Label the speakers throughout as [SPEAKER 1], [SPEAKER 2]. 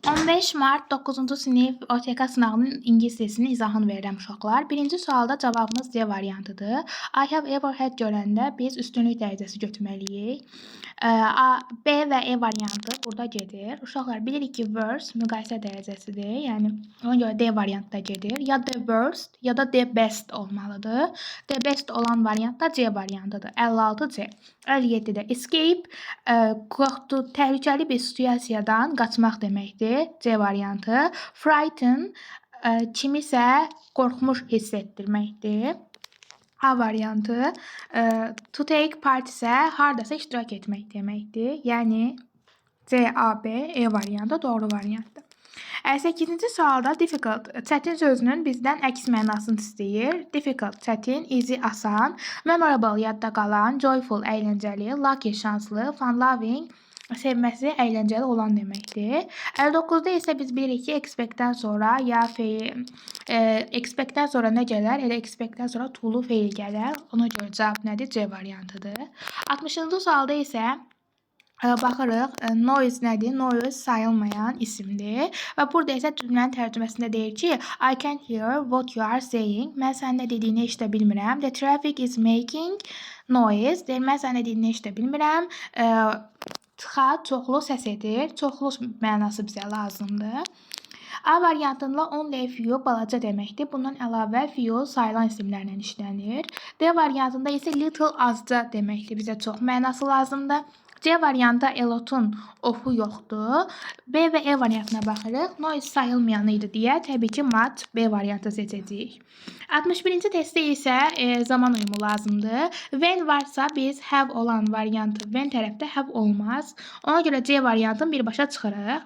[SPEAKER 1] 15 Mart 9-cu sinif OTK sınavının ingilis dilinin izahını verirəm uşaqlar. Birinci sualda cavabımız C variantıdır. I have ever had görəndə biz üstünlük dərəcəsi götürməliyik. B və E variantı burada gedir. Uşaqlar bilirik ki, worst müqayisə dərəcəsidir. Yəni ona görə D variantı da gedir. Ya the worst ya da the best olmalıdır. The best olan variant da C variantıdır. 56C. 57-də escape qorxdu, təhlükəli bir situasiyadan qaçmaq deməkdir. C variantı. Frighten kimisə qorxmuş hiss etdirməkdir. A variantı. To take part isə hardasa iştirak etmək deməkdir. Yəni C, A, B, E variantı doğru variantdır. 8-ci sualda difficult, çətin sözünün bizdən əks mənasını istəyir. Difficult, çətin, easy, asan, memorable, yadda qalan, joyful, əyləncəli, lucky, şanslı, fun-loving, sevməsi əyləncəli olan deməkdir. 59-da isə biz bilirik ki, expect-dən sonra ya expect-dən sonra nə gələr? Elə expect-dən sonra to-lu feil gələr. Ona görə cavab nədir? C variantıdır. 60-cı sualda isə baxırıq, noise nədir? Noise sayılmayan isimdir. Və burada isə cümlənin tərcüməsində deyir ki, I can't hear what you are saying. Mən sənin nə dediyini eşidə bilmirəm. The traffic is making noise. Deyir, mən sənin nə dediyini eşidə bilmirəm. Tıxa çoxlu səs edir. Çoxlu mənası bizə lazımdır. A variantında only a few balaca deməkdir. Bundan əlavə few sayılan isimlərlə işlənir. D variantında isə little azca deməkdir. Bizə çox mənası lazımdır. C variantda a lot'un ofu yoxdur. B və E variantına baxırıq. Noise sayılmayan idi deyə təbii ki, mat B variantı seçəcəyik. 61-ci testdə isə zaman uyumu lazımdır. When varsa biz have olan variantı when tərəfdə have olmaz. Ona görə C variantını birbaşa çıxırıq.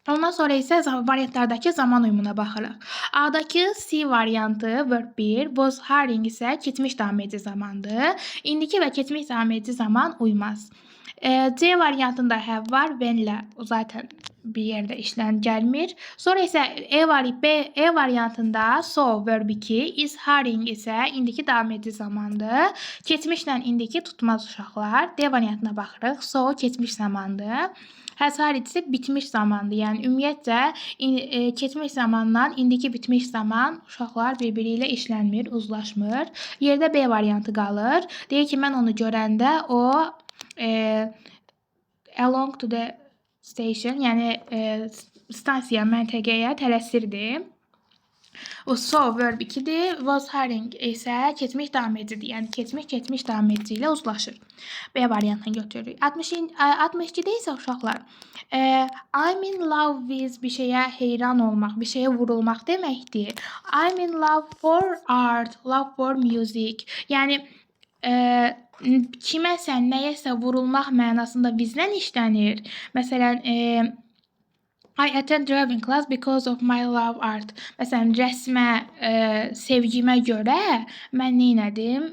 [SPEAKER 1] Ondan sonra isə variantlardakı zaman uyumuna baxırıq. A'dakı C variantı verb 1, was hiring isə keçmiş davam edici zamandır. İndiki və keçmiş davam edici zaman uymaz. C variantında have var, whenlə zaten bir yerdə işlən gəlmir. Sonra isə E variantında so verb 2, is hiring isə indiki davam edici zamandır. Keçmişlə indiki tutmaz uşaqlar. D variantına baxırıq. So keçmiş zamandır. Has hired isə bitmiş zamandır. Yəni ümumiyyətcə keçmiş zamandan indiki bitmiş zaman uşaqlar bir-biri ilə işlənmir, uzlaşmır. Yerdə B variantı qalır. Deyir ki, mən onu görəndə o along to the station, yəni stansiya, məntəqəyə tələsirdi. O so verb 2-dir, was hiring isə keçmiş davam edicidir. Yəni keçmiş davam edici ilə uzlaşır. B variantını götürürük. 62-də isə uşaqlar I'm in love with bir şeyə heyran olmaq, bir şeyə vurulmaq deməkdir. I'm in love for art, love for music. Yəni kiməsə, nəyəsə vurulmaq mənasında bizdən işlənir. Məsələn, I attend driving class because of my love art. Məsələn, rəsmə sevgimə görə mən neynədim?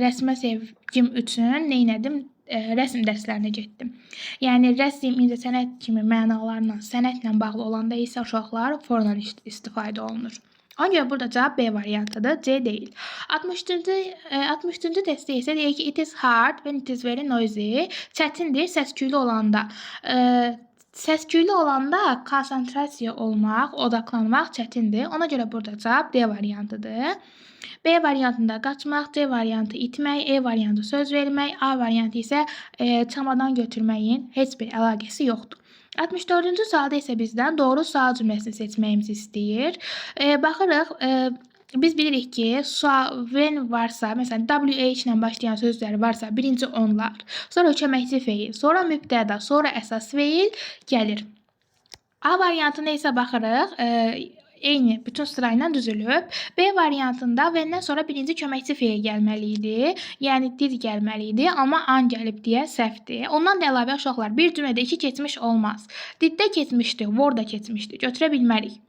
[SPEAKER 1] Rəsmə sevgim üçün neynədim? Rəsm dərslərinə getdim. Yəni, rəsm, incəsənət kimi mənalarla, sənətlə bağlı olanda isə uşaqlar forla istifadə olunur. Ona görə burada cavab B variantıdır, C deyil. 63-cü testdə isə deyir ki, it is hard when it is very noisy. Çətindir, səsküylü olanda. Səsküylü olanda konsentrasiya olmaq, odaqlanmaq çətindir. Ona görə burada cavab D variantıdır. B variantında qaçmaq, C variantı itmək, E variantı söz vermək, A variantı isə çamadan götürməyin heç bir əlaqəsi yoxdur. 64-cü sualda isə bizdən doğru sual cümləsini seçməyimizi istəyir. Baxırıq, biz bilirik ki, when varsa, məsələn, WH ilə başlayan sözlər varsa, birinci onlar, sonra köməkçi feil, sonra mübtəda, sonra əsas feil gəlir. A variantına isə baxırıq, eyni bütün sırayla düzülüb. B variantında və-dən sonra birinci köməkçi feil gəlməli idi. Yəni, did gəlməli idi, amma an gəlib deyə səhvdir. Ondan da əlavə uşaqlar, bir cümlədə iki keçmiş olmaz. Diddə keçmişdir, word da keçmişdir. Götürə bilmərik.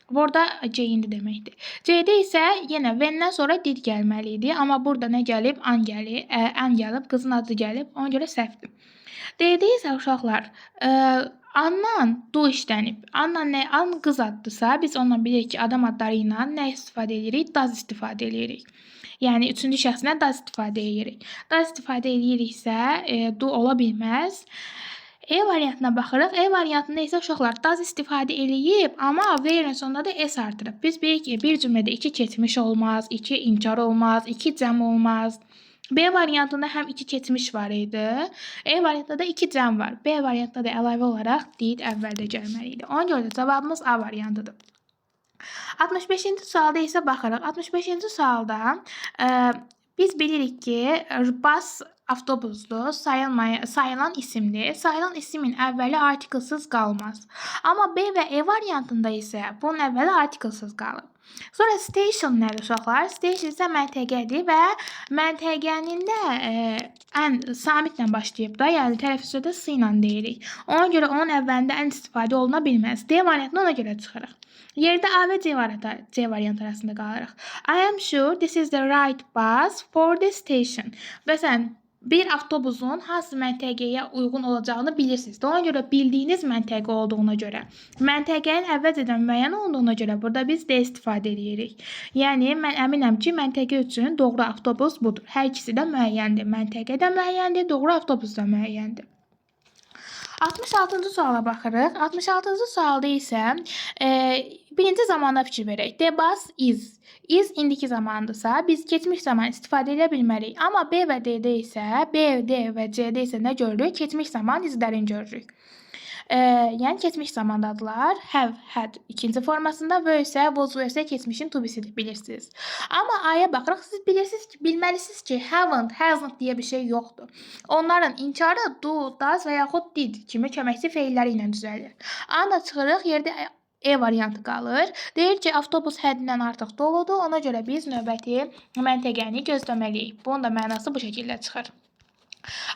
[SPEAKER 1] Word-da C-indi deməkdir. C-də isə yenə və-dən sonra did gəlməli idi, amma burada nə gəlib? An gəlib, qızın adı gəlib, ona görə səhvdir. D-də isə uşaqlar, andan du işlənib. An qız addısa, biz ondan bilirik ki, adam adları ilə nə istifadə edirik? Does istifadə edirik. Yəni, üçüncü şəxsinə does istifadə edirik. Does istifadə ediriksə, du ola bilməz. E variantına baxırıq. E variantında isə uşaqlar does istifadə eləyib, amma where sonunda da s artırıb. Biz bilirik ki, bir cümlədə 2 keçmiş olmaz, 2 inkar olmaz, 2 cəm olmaz. B variantında həm 2 keçmiş var idi. E variantında da 2 cəm var. B variantında da əlavə olaraq did əvvəldə gəlməli idi. Ona görə də cavabımız A variantıdır. 65-ci sualda isə baxırıq. 65-ci sualda biz bilirik ki, bus avtobusdur, sayılan isimdir. Sayılan isimin əvvəli artiklsız qalmaz. Amma B və E variantında isə bunun əvvəli artiklsız qalır. Sonra station nədir uşaqlar? Station isə məntəqədir və məntəqənin də ən samitlə başlayıb da, yəni tələffüzdə s ilə deyirik. Ona görə onun əvvəlində ən istifadə oluna bilməz. D variantını ona görə çıxırıq. Yerdə A və C variantı arasında qalırıq. I am sure this is the right bus for the station. Məsələn, bir avtobusun hansı məntəqəyə uyğun olacağını bilirsiniz. Ona görə bildiyiniz məntəqə olduğuna görə, məntəqənin əvvəlcədən müəyyən olduğuna görə burada biz D istifadə edirik. Yəni, mən əminəm ki, məntəqə üçün doğru avtobus budur. Hər ikisi də müəyyəndir. Məntəqə də müəyyəndir, doğru avtobus da müəyyəndir. 66-cı suala baxırıq. 66-cı sualda isə birinci zamanda fikir verək. The bus is. Is indiki zamandırsa, biz keçmiş zaman istifadə edə bilmərik. Amma B və D-də isə, B, D və C-də isə nə görürük? Keçmiş zaman izlərini görürük. Yəni, keçmiş zamandadırlar. Have, had ikinci formasında və isə was və isə keçmişin to be-sidir, bilirsiniz. Amma A-ya baxırıq, siz bilirsiniz ki, bilməlisiniz ki, haven't, hasn't deyə bir şey yoxdur. Onların inkarı do, does və yaxud did kimi köməkçi feilləri ilə düzəlir. A-da çıxırıq, yerdə E variantı qalır. Deyir ki, avtobus həddindən artıq doludur, ona görə biz növbəti məntəqəni gözləməliyik. Bunun da mənası bu şəkildə çıxır.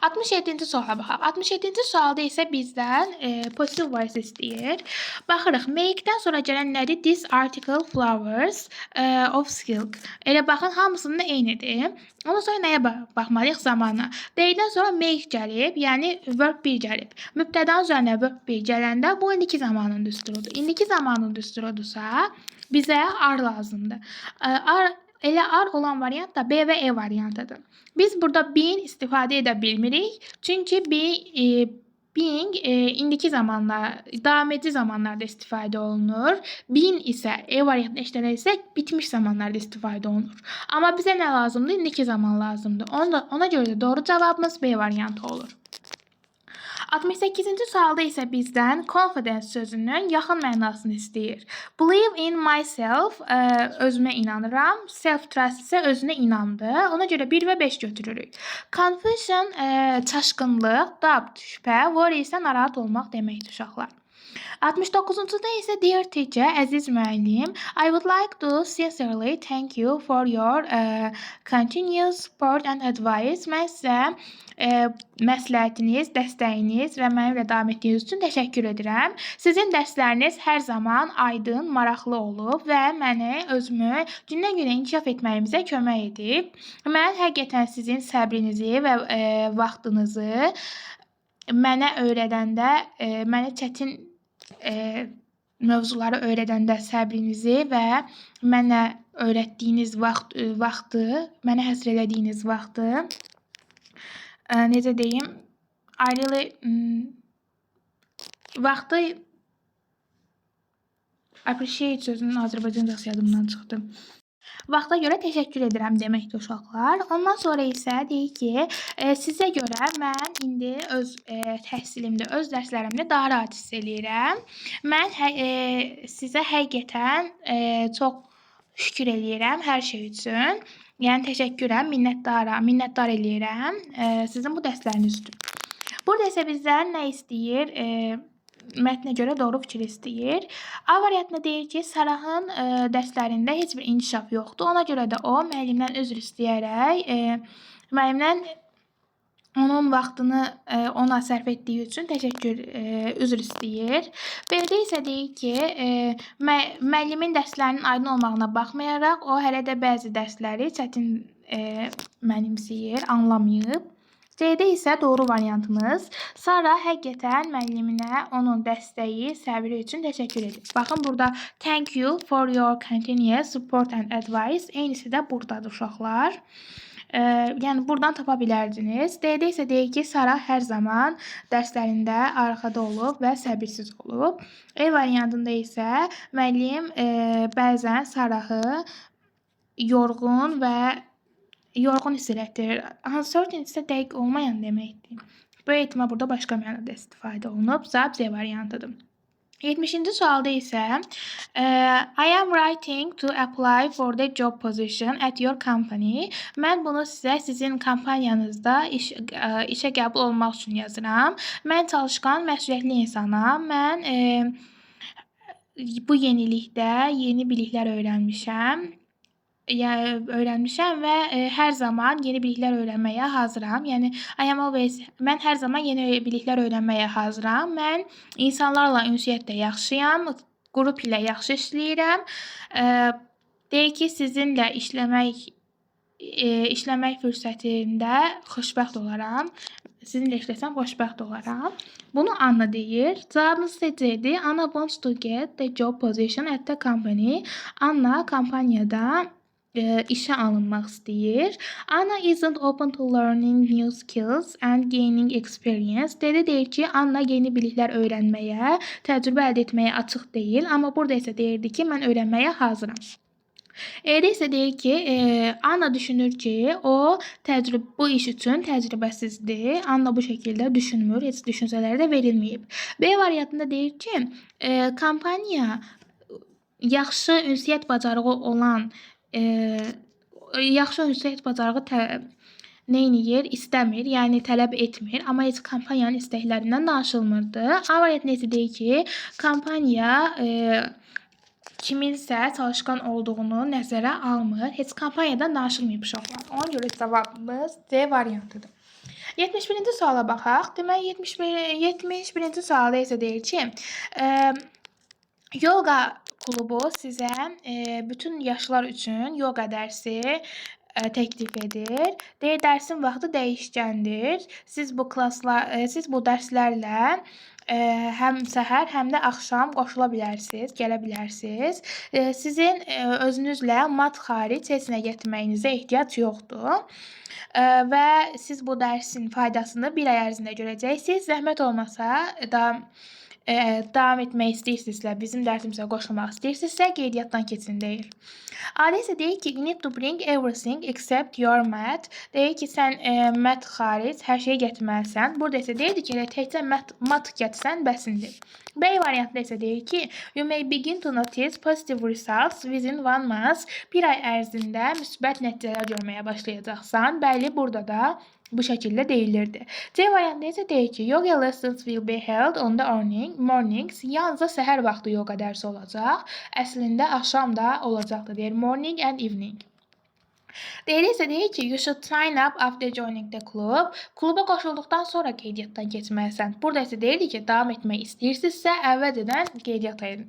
[SPEAKER 1] 67-ci suala baxaq. 67-ci sualda isə bizdən positive voice istəyir. Baxırıq, make-dən sonra gələn nədir? This article flowers of silk. Elə baxın, hamısının da eynidir. Ondan sonra nəyə baxmalıyıq? Zamana. Deyildən sonra make gəlib, yəni verb 1 gəlib. Mübtədanın üzərinə verb 1 gələndə bu indiki zamanın düsturudur. İndiki zamanın düsturudursa bizə are lazımdır. Elə are olan variant da B və E variantıdır. Biz burada being istifadə edə bilmirik. Çünki being indiki zamanlar, davam edici zamanlarda istifadə olunur. Being isə E variantını işlədirsək, bitmiş zamanlarda istifadə olunur. Amma bizə nə lazımdır? İndiki zaman lazımdır. Ona görə də doğru cavabımız B variantı olur. 68-ci sualda isə bizdən confidence sözünün yaxın mənasını istəyir. Believe in myself, özümə inanıram. Self-trust isə özünə inandı. Ona görə 1 və 5 götürürük. Confusion, çaşqınlıq, doubt, şübhə, worry isə narahat olmaq deməkdir uşaqlar. 69-da isə dear teacher, əziz müəllim, I would like to sincerely thank you for your continuous support and advice. Mən sizə məsləhətiniz, dəstəyiniz və mənimlə davam etdiyiniz üçün təşəkkür edirəm. Sizin dərsləriniz hər zaman aydın, maraqlı olub və mənə özümü gündən-günə inkişaf etməyimizə kömək edib. Mən həqiqətən sizin səbrinizi və vaxtınızı mənə öyrədəndə, mənə çətin mövzuları öyrədəndə səbrinizi və mənə öyrətdiyiniz vaxtı, mənə həsr elədiyiniz vaxtı, necə deyim, vaxtı appreciate sözünün Azərbaycancası yadımdan çıxdı. Vaxta görə təşəkkür edirəm deməkdir uşaqlar. Ondan sonra isə deyir ki, sizə görə mən indi öz təhsilimdə, öz dərslərimdə daha rahat hiss eləyirəm. Mən sizə həqiqətən çox şükür eləyirəm hər şey üçün. Yəni təşəkkürəm, minnətdar eləyirəm sizin bu dərsləriniz üçün. Burada isə bizdən nə istəyir? Mətnə görə doğru fikir istəyir. A variantında deyir ki, Sarahın dərslərində heç bir inkişaf yoxdur. Ona görə də o, müəllimdən üzr istəyərək, müəllimdən onun vaxtını ona sərf etdiyi üçün üzr istəyir. B-də isə deyir ki, müəllimin dərslərinin aydın olmağına baxmayaraq, o hələ də bəzi dərsləri çətin mənimsəyir, anlamayıb. C-də isə doğru variantımız. Sara həqiqətən müəlliminə onun dəstəyi, səbri üçün təşəkkür edir. Baxın, burada thank you for your continuous support and advice. Eynisi də buradadır uşaqlar. Yəni buradan tapa bilərdiniz. D-də isə deyir ki, Sara hər zaman dərslərində arxada olub və səbirsiz olub. E variantında isə müəllim bəzən Sarahı yorğun hiss etdirir. Uncertain isə dəqiq olmayan deməkdir. Bu ehtimal burada başqa mənada istifadə olunub. Cavab C variantıdır. 70-ci sualda isə I am writing to apply for the job position at your company. Mən bunu sizə sizin kompaniyanızda işə qəbul olmaq üçün yazıram. Mən çalışqan, məsuliyyətli insanam. Mən bu yenilikdə yeni biliklər öyrənmişəm və hər zaman yeni biliklər öyrənməyə hazıram. Yəni mən hər zaman yeni biliklər öyrənməyə hazıram. Mən insanlarla ünsiyyətdə yaxşıyam, qrup ilə yaxşı işləyirəm. Deyir ki, sizinlə işləmək fürsətində xoşbəxt olaram. Sizinlə işləsəm xoşbəxt olaram. Bunu Anna deyir. Cavabımız C-dir. Anna wants to get the job position at the company. Anna kompaniyada işə alınmaq istəyir. Anna isn't open to learning new skills and gaining experience. Deyir ki, Anna yeni biliklər öyrənməyə, təcrübə əldə etməyə açıq deyil. Amma burada isə deyirdi ki, mən öyrənməyə hazıram. E'də isə deyir ki, Anna düşünür ki, o bu iş üçün təcrübəsizdir. Anna bu şəkildə düşünmür, heç düşüncələri də verilməyib. B variantında deyir ki, kompaniya yaxşı ünsiyyət bacarığı olan istəmir, yəni tələb etmir, amma heç kompaniyanın istəklərindən danışılmırdı. A variantında isə deyir ki, kompaniya kiminsə çalışqan olduğunu nəzərə almır, heç kompaniyadan danışılmayıb uşaqlar. Ona görə cavabımız C variantıdır. 71-ci suala baxaq. Demək, 71-ci sualda isə deyir ki, yoga klubu sizə bütün yaşlar üçün yoga dərsi təklif edir. Deyir, dərsin vaxtı dəyişkəndir. Siz bu dərslərlə həm səhər, həm də axşam qoşula bilərsiniz, gələ bilərsiniz. Sizin özünüzlə mat xaric heç nə gətirməyinizə ehtiyac yoxdur. Və siz bu dərsin faydasını bir ay ərzində görəcəksiniz. Zəhmət olmasa davam etmək istəyirsinizsə, bizim dərsimizə qoşulmaq istəyirsinizsə, qeydiyyatdan keçin deyir. Adə isə deyir ki, you need to bring everything except your math. Deyir ki, sən math xaric hər şeyi gətirməlisən. Burada isə deyir ki, təkcə math gətirsən bəsindir. B variantında isə deyir ki, you may begin to notice positive results within 1 month. Bir ay ərzində müsbət nəticələr görməyə başlayacaqsan. Bəli, burada da bu şəkildə deyilirdi. C variantında isə deyir ki, yoga lessons will be held on the mornings. Yalnızca səhər vaxtı yoga dərsi olacaq. Əslində axşam da olacaqdır. Deyir morning and evening. Deyir ki, you should sign up after joining the club. Kluba qoşulduqdan sonra qeydiyyatdan keçməlisən. Burada isə deyir ki, davam etmək istəyirsinizsə, əvvəlcədən qeydiyyat edin.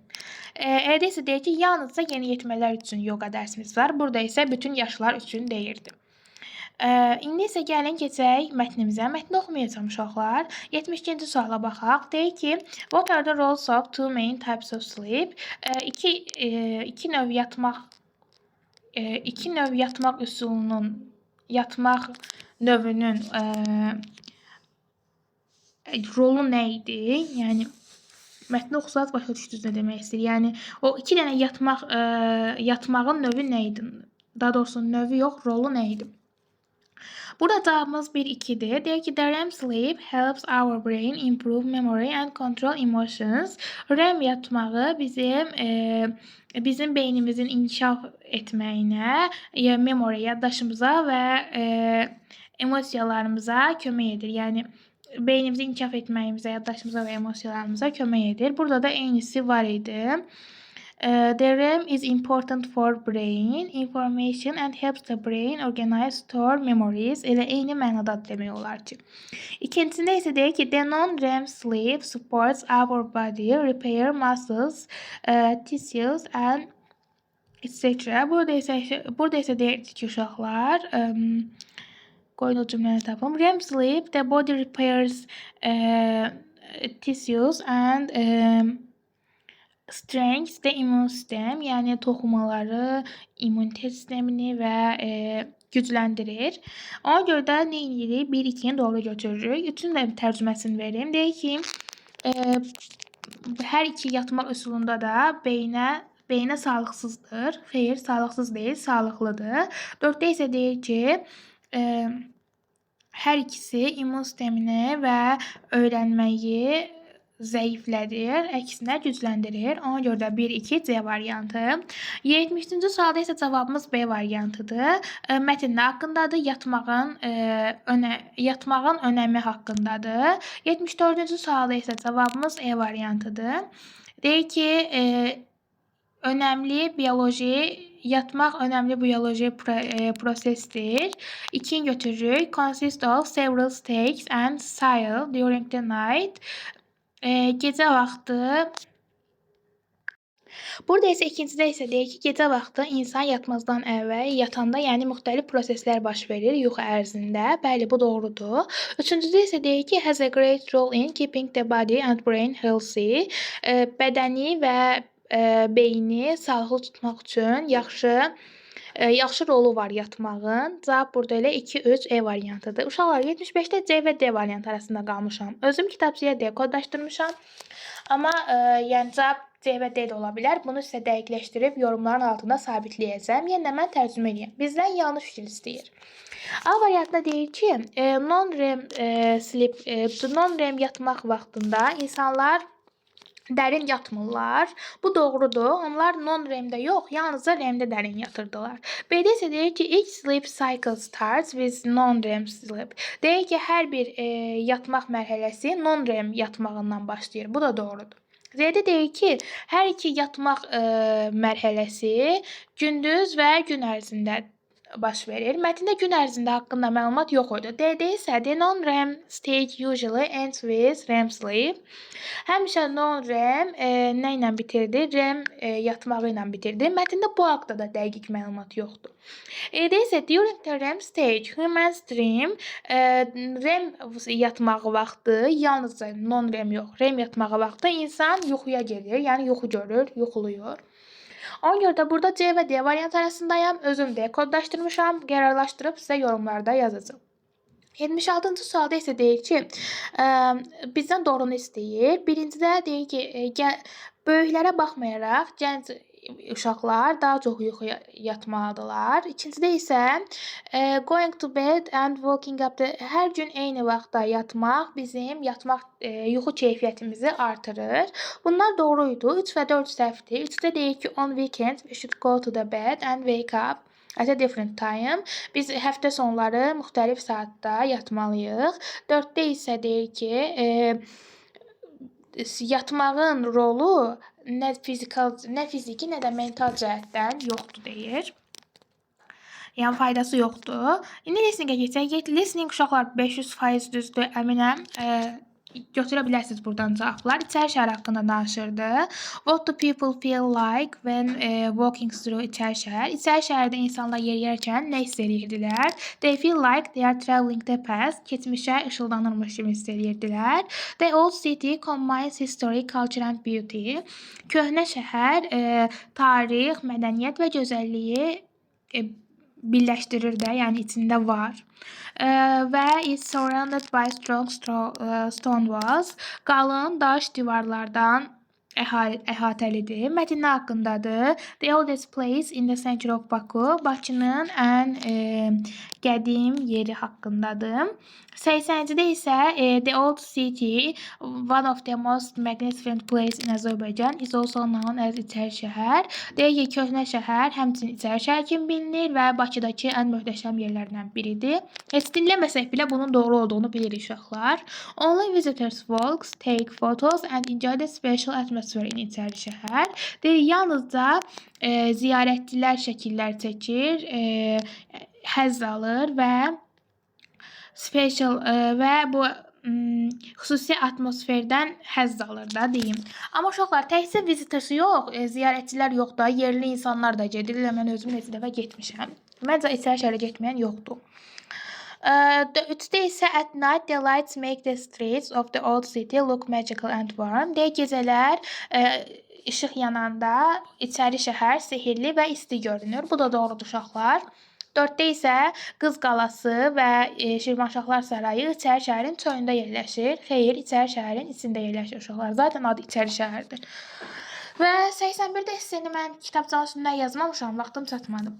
[SPEAKER 1] E'də isə deyir ki, yalnızca yeniyetmələr üçün yoga dərsimiz var. Burada isə bütün yaşlar üçün deyirdi. İndi isə gəlin keçək mətnimizə. Mətni oxumayacağım uşaqlar. 72-ci suala baxaq. Deyir ki, what are the roles of two main types of sleep? İki növ yatmaq üsulunun, yatmaq növünün rolu nə idi? Yəni mətni oxusaq başa düşdünüz nə demək istəyir. Yəni o iki dənə yatmağın növü nə idi? Daha doğrusu növü yox, rolu nə idi? Burada cavabımız 1-2'dir. Deyir ki, the REM sleep helps our brain improve memory and control emotions. REM yatmağı bizim beynimizin inkişaf etməyinə, memory, yaddaşımıza və emosiyalarımıza kömək edir. Yəni beynimizi inkişaf etməyimizə, yaddaşımıza və emosiyalarımıza kömək edir. Burada da eynisi var idi. The REM is important for brain information and helps the brain organize store memories. Elə eyni mənada demək olar ki. İkincisində isə deyir ki, the non-REM sleep supports our body, repair muscles, tissues and etc. Burada isə deyir ki, uşaqlar, qoyun o cümləni tapım. REM sleep, the body repairs tissues and Strength the immune system, yəni toxumaları, immunitet sistemini və gücləndirir. Ona görə də nə edirik? 1, 2-ni doğru götürürük. 3-ün də tərcüməsini verim. Deyək ki, hər iki yatmaq üsulunda da beynə sağlıqsızdır. Xeyr, sağlıqsız deyil, sağlıqlıdır. 4-də isə deyir ki, hər ikisi immun sistemini və öyrənməyi zəiflədir, əksinə gücləndirir. Ona görə də 1, 2 C variantı. 70-ci sualda isə cavabımız B variantıdır. Mətn nə haqqındadır? Yatmağın önəmi haqqındadır. 74-cü sualda isə cavabımız E variantıdır. Deyir ki, yatmaq önəmli biyoloji prosesdir. 2-ni götürürük. Consist of several stages and cycle during the night. Gecə vaxtı. Burada isə ikincidə isə deyir ki, gecə vaxtı insan yatmazdan əvvəl yatanda, yəni müxtəlif proseslər baş verir yuxu ərzində. Bəli, bu doğrudur. Üçüncüdə isə deyir ki, has a great role in keeping the body and brain healthy. Bədəni və beyni sağlıqlı tutmaq üçün yaxşı rolu var yatmağın. Cavab burada elə 2, 3 E variantıdır. Uşaqlar, 75-də C və D variantı arasında qalmışam. Özüm kitabçıya D kodlaşdırmışam. Amma yəni cavab C və D də ola bilər. Bunu sizə dəqiqləşdirib yorumların altında sabitləyəcəm. Yenə mən tərcümə edeyim. Bizdən yanlış fikir istəyir. A variantında deyir ki, non-REM yatmaq vaxtında insanlar dərin yatmırlar. Bu doğrudur. Onlar non-REM-də yox, yalnızca REM-də dərin yatırdılar. B-də isə deyir ki, each sleep cycle starts with non-REM sleep. Deyir ki, hər bir yatmaq mərhələsi non-REM yatmağından başlayır. Bu da doğrudur. Z-də deyir ki, hər iki yatmaq mərhələsi gündüz və gün ərzində baş verir. Mətndə gün ərzində haqqında məlumat yox idi. D-də isə the non-REM stage usually ends with REM sleep. Həmişə non-REM nə ilə bitirdi? REM yatmağı ilə bitirdi. Mətndə bu haqqda da dəqiq məlumat yoxdur. E-də isə during the REM stage, humans dream. REM yatmağı vaxtı, yalnızca non-REM yox, REM yatmağı vaxtı insan yuxuya gedir, yəni yuxu görür, yuxuluyur. Ona görə də burada C və D variant arasındayam. Özüm də kodlaşdırmışam, qərarlaşdırıb sizə yorumlarda yazacağam. 76-cı sualda isə deyir ki, bizdən doğrunu istəyir. Birincidə deyir ki, böyüklərə baxmayaraq gənc uşaqlar daha çox yuxuya yatmalıdırlar. İkincidə isə going to bed and waking up hər gün eyni vaxtda yatmaq bizim yuxu keyfiyyətimizi artırır. Bunlar doğruydu. 3 və 4 səhvdir. 3-də deyir ki, on weekends we should go to the bed and wake up at a different time. Biz həftə sonları müxtəlif saatda yatmalıyıq. 4-də isə deyir ki, yatmağın rolu nə fiziki, nə də mental cəhətdən yoxdur deyir. Yəni faydası yoxdur. İndi listeningə keçək. Listening uşaqlar 500% düzdür, əminəm. Götürə bilərsiniz buradan cavablar. İçəri şəhər haqqında danışırdı. What do people feel like when walking through İçəri şəhər? İçəri şəhərdə insanlar yeriyərkən nə hiss edirdilər? They feel like they are traveling the past. Keçmişə ışıldanırmış kimi hiss edirdilər. The old city combines history, culture and beauty. Köhnə şəhər tarix, mədəniyyət və gözəlliyi birləşdirir də, yəni içində var. Və is surrounded by strong stone walls. Qalın daş divarlardan əhatəlidir. Mətn nə haqqındadır? The oldest place in the center of Baku. Bakının ən qədim yeri haqqındadır. 80-cidə isə the old city, one of the most magnificent place in Azerbaijan is also known as İçəri şəhər. Deyək ki, köhnə şəhər həmçinin İçəri şəhər kimi bilinir və Bakıdakı ən möhtəşəm yerlərdən biridir. Heç dinləməsək belə bunun doğru olduğunu bilirik uşaqlar. Only visitors walks, take photos and enjoy the special atmosphere in İçəri şəhər. Deyir, yalnızca ziyarətçilər şəkillər çəkir, həzz alır və bu xüsusi atmosferdən həzz alır da deyim. Amma uşaqlar təkcə visitors yox, ziyarətçilər yox da, yerli insanlar da gedir. Mən özüm neçə dəfə getmişəm. Məncə İçəri şəhərə getməyən yoxdur. 3-də isə at night the lights make the streets of the old city look magical and warm. Deyək, gecələr işıq yananda içəri şəhər sehirli və isti görünür. Bu da doğrudur uşaqlar. 4-də isə Qız qalası və Şirvanşahlar Sarayı İçəri şəhərin çölündə yerləşir. Xeyr, İçəri şəhərin içində yerləşir uşaqlar. Zaten adı İçəri şəhərdir. Və 81-də hissəni mən kitabçanın üstündə yazmamışam, vaxtım çatmadı.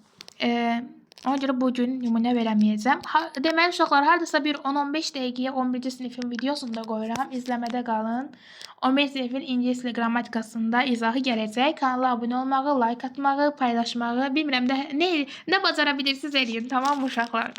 [SPEAKER 1] Ona görə bugün nümunə verəməyəcəm. Deməli uşaqlar, hardasa bir 10-15 dəqiqəyə 11-ci sinifin videosunu da qoyuram. İzləmədə qalın. 11-ci sinifin ingilis dili qrammatikasında izahı gələcək. Kanala abunə olmağı, like atmağı, paylaşmağı, bilmirəm də nə bacara bilirsiniz eləyin, tamam mı uşaqlar?